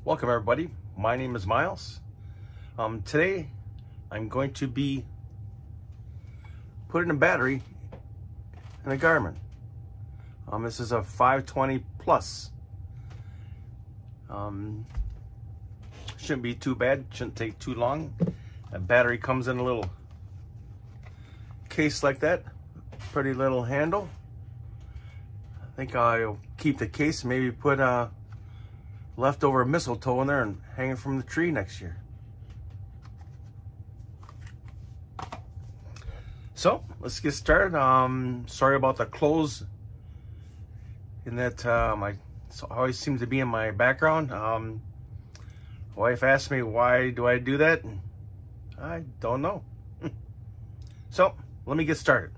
Welcome everybody, my name is Miles. Today I'm going to be putting a battery in a Garmin. This is a 520 plus. Shouldn't be too bad, shouldn't take too long. That battery comes in a little case like that, pretty little handle. I think I'll keep the case, maybe put leftover mistletoe in there and hang it from the tree next year. So let's get started. Sorry about the clothes in that always seems to be in my background. Wife asked me why do I do that, and I don't know. So let me get started.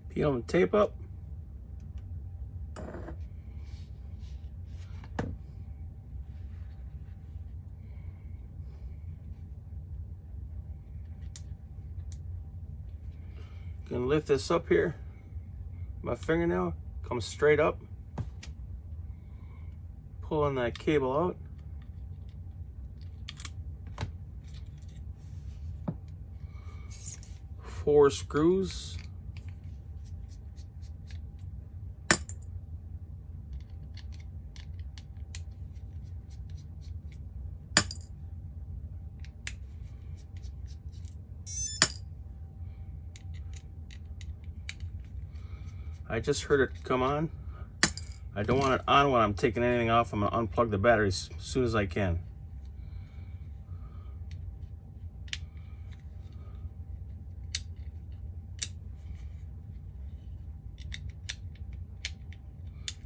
Peel the tape up. Gonna lift this up here. My fingernail comes straight up. Pulling that cable out. Four screws. I just heard it come on. I don't want it on when I'm taking anything off. I'm gonna unplug the batteries as soon as I can.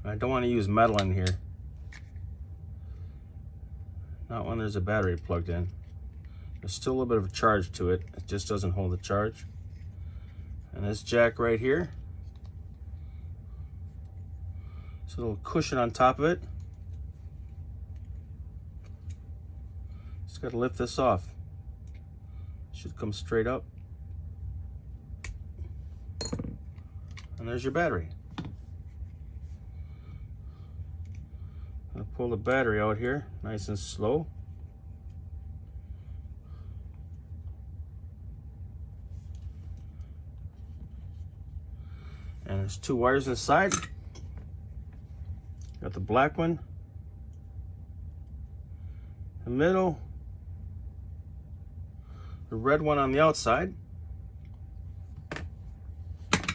I don't want to use metal in here. Not when there's a battery plugged in. There's still a little bit of a charge to it. It just doesn't hold the charge. And this jack right here, a little cushion on top of it. Just got to lift this off. Should come straight up. And there's your battery. I'm going to pull the battery out here, nice and slow. And there's two wires inside. Got the black one, the middle, the red one on the outside. Get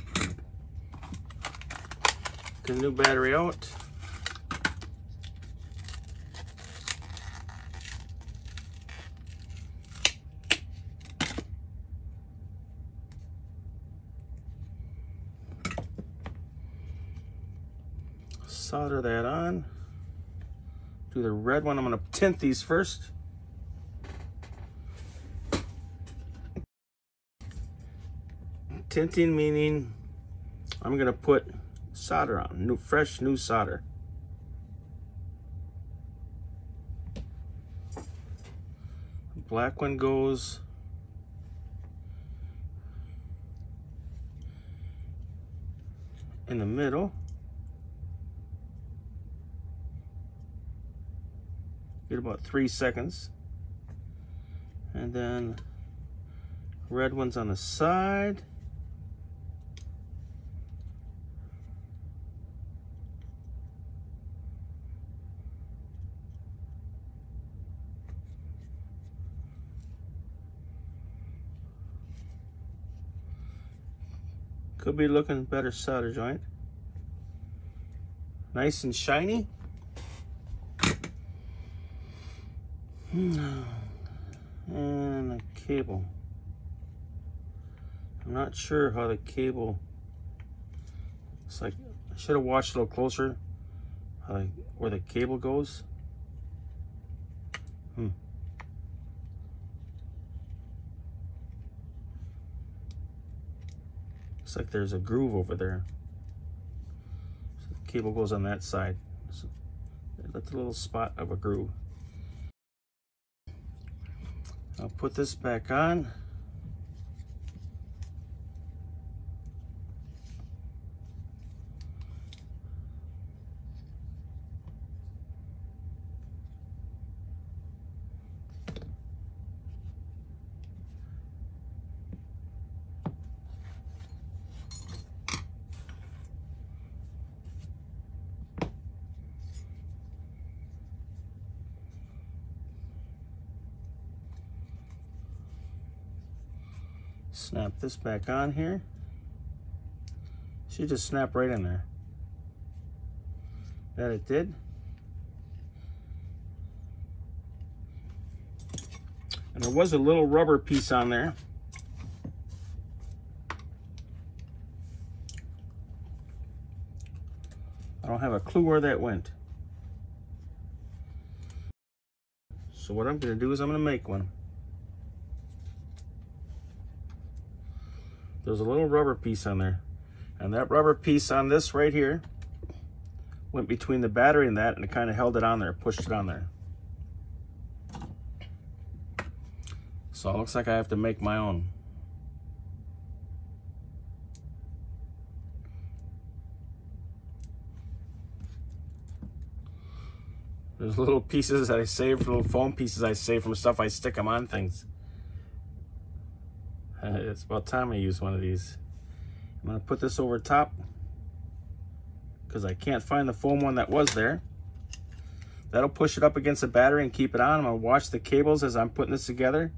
the new battery out. Solder that on. Do the red one. I'm going to tint these first. tinting meaning I'm gonna put solder on, fresh new solder. The black one goes in the middle. Get about 3 seconds. And then red one's on the side. Could be looking better solder joint. Nice and shiny. And the cable. I'm not sure how the cable. It's like I should have watched a little closer where the cable goes. Looks like there's a groove over there. So the cable goes on that side. So that's a little spot of a groove. I'll put this back on. Snap this back on here. Should just snap right in there. That it did. And there was a little rubber piece on there. I don't have a clue where that went. So what I'm going to do is I'm going to make one. There's a little rubber piece on there, and that rubber piece on this right here went between the battery and that, and it kind of held it on there, pushed it on there. So it looks like I have to make my own. There's little pieces that I saved, little foam pieces I saved from stuff I stick them on things. It's about time I use one of these. I'm going to put this over top because I can't find the foam one that was there. That'll push it up against the battery and keep it on. I'm going to watch the cables as I'm putting this together.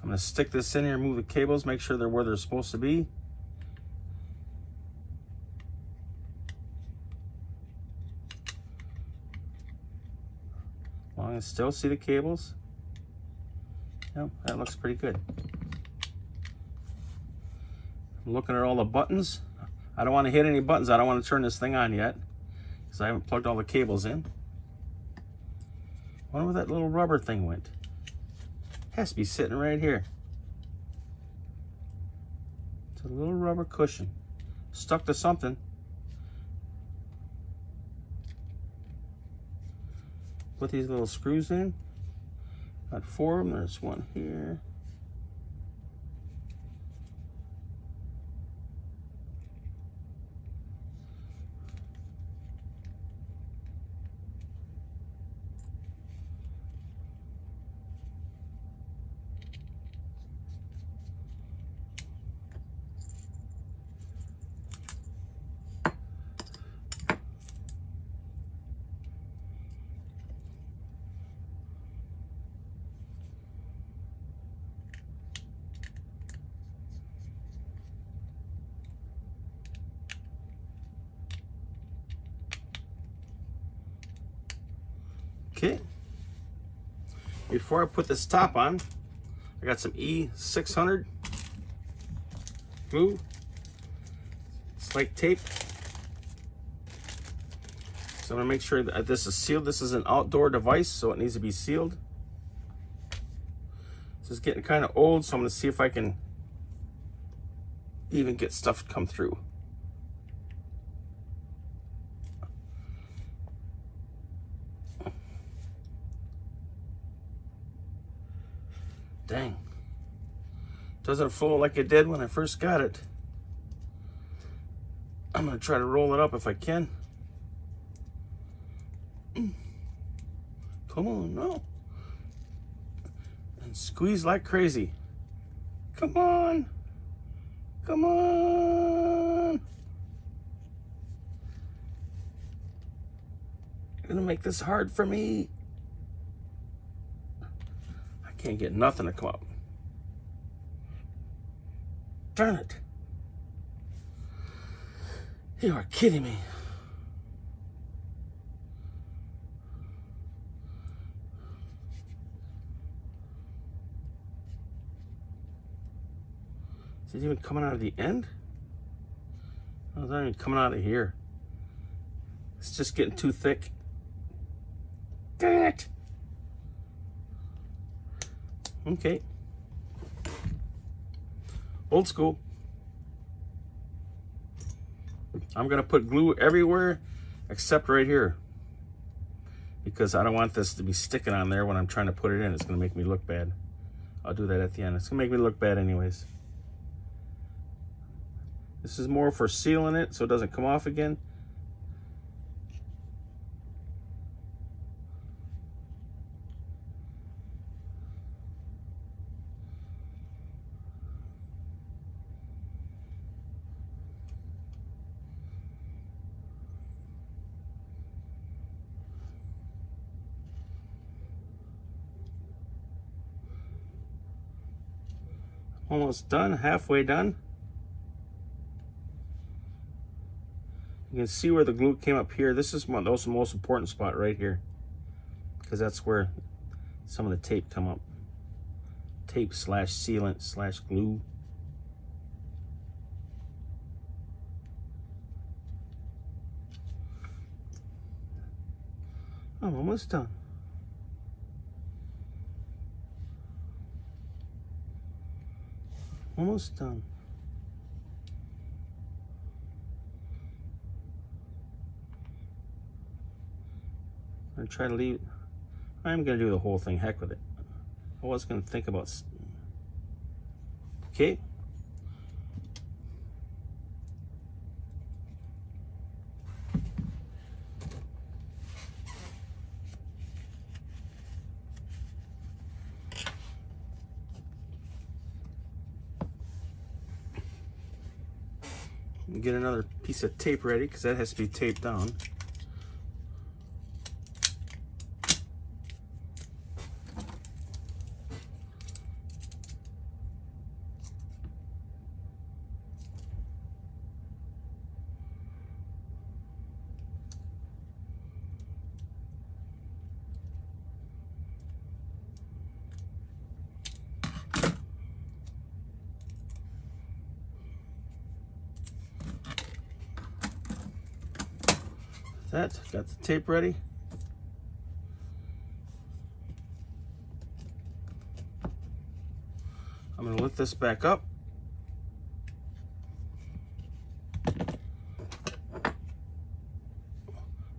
I'm going to stick this in here, move the cables, make sure they're where they're supposed to be. Long and still see the cables. Yep, that looks pretty good. I'm looking at all the buttons. I don't want to hit any buttons. I don't want to turn this thing on yet because I haven't plugged all the cables in. I wonder where that little rubber thing went. It has to be sitting right here. It's a little rubber cushion. Stuck to something. Put these little screws in. Got 4 of them. There's one here. Okay, before I put this top on, I got some E600 glue. It's like tape. So I'm gonna make sure that this is sealed. This is an outdoor device, so it needs to be sealed. This is getting kind of old, so I'm gonna see if I can even get stuff to come through. Dang. Doesn't flow like it did when I first got it. I'm gonna try to roll it up if I can. Come on, no. And squeeze like crazy. Come on. Come on. You're gonna make this hard for me. I can't get nothing to come up. Darn it. You are kidding me. Is it even coming out of the end? Oh, it's not even coming out of here. It's just getting too thick. Dang it. Okay. Old school. I'm gonna put glue everywhere except right here, because I don't want this to be sticking on there when I'm trying to put it in. It's gonna make me look bad. I'll do that at the end. It's gonna make me look bad anyways. This is more for sealing it so it doesn't come off again. Almost done, halfway done. You can see where the glue came up here. This is the most important spot right here, because that's where some of the tape come up. Tape slash sealant slash glue. I'm almost done. Almost done. I'm gonna try to leave. I'm gonna do the whole thing. Heck with it. I was gonna think about. Okay. Get another piece of tape ready, because that has to be taped down. That, got the tape ready. I'm going to lift this back up.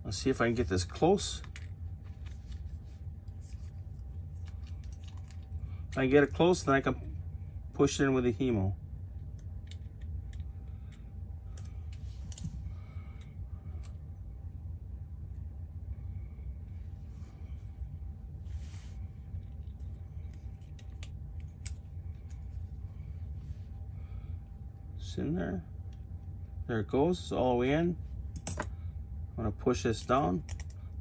Let's see if I can get this close. If I get it close, then I can push it in with the hemo. In there. There it goes. It's all the way in. I'm going to push this down.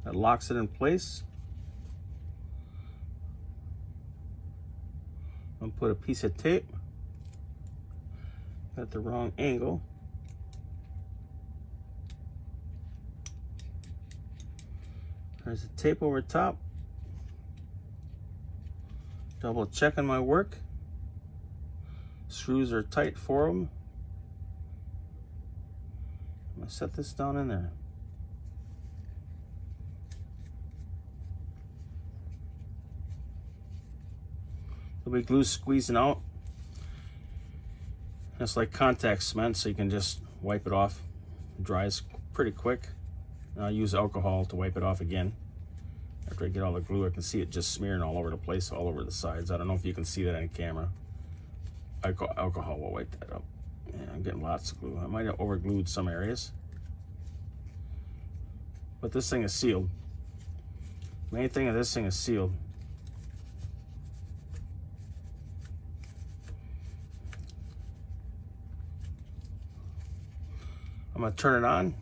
That locks it in place. I'm going to put a piece of tape. Got the wrong angle. There's the tape over top. Double checking my work. Screws are tight for them. I'm gonna set this down in there. There'll be glue squeezing out. It's like contact cement, so you can just wipe it off. It dries pretty quick. And I'll use alcohol to wipe it off again. After I get all the glue, I can see it just smearing all over the place, all over the sides. I don't know if you can see that on camera. Alcohol will wipe that up. Yeah, I'm getting lots of glue. I might have overglued some areas. But this thing is sealed. Main thing of this thing is sealed. I'm gonna turn it on.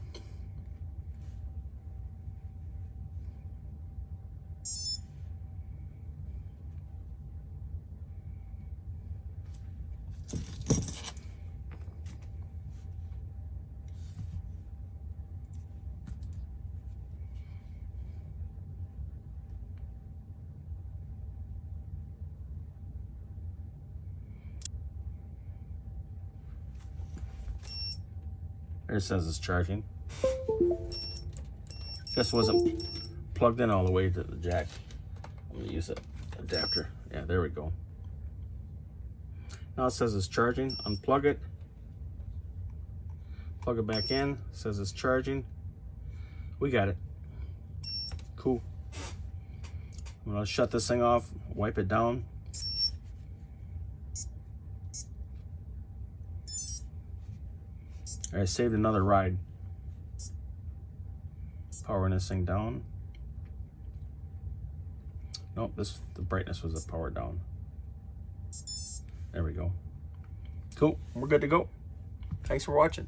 There it says it's charging. Just wasn't plugged in all the way to the jack. I'm gonna use an adapter. Yeah, there we go. Now it says it's charging. Unplug it. Plug it back in. It says it's charging. We got it. Cool. I'm gonna shut this thing off, wipe it down. I saved another ride. Powering this thing down. Nope, the brightness was a power down. There we go. Cool, we're good to go. Thanks for watching.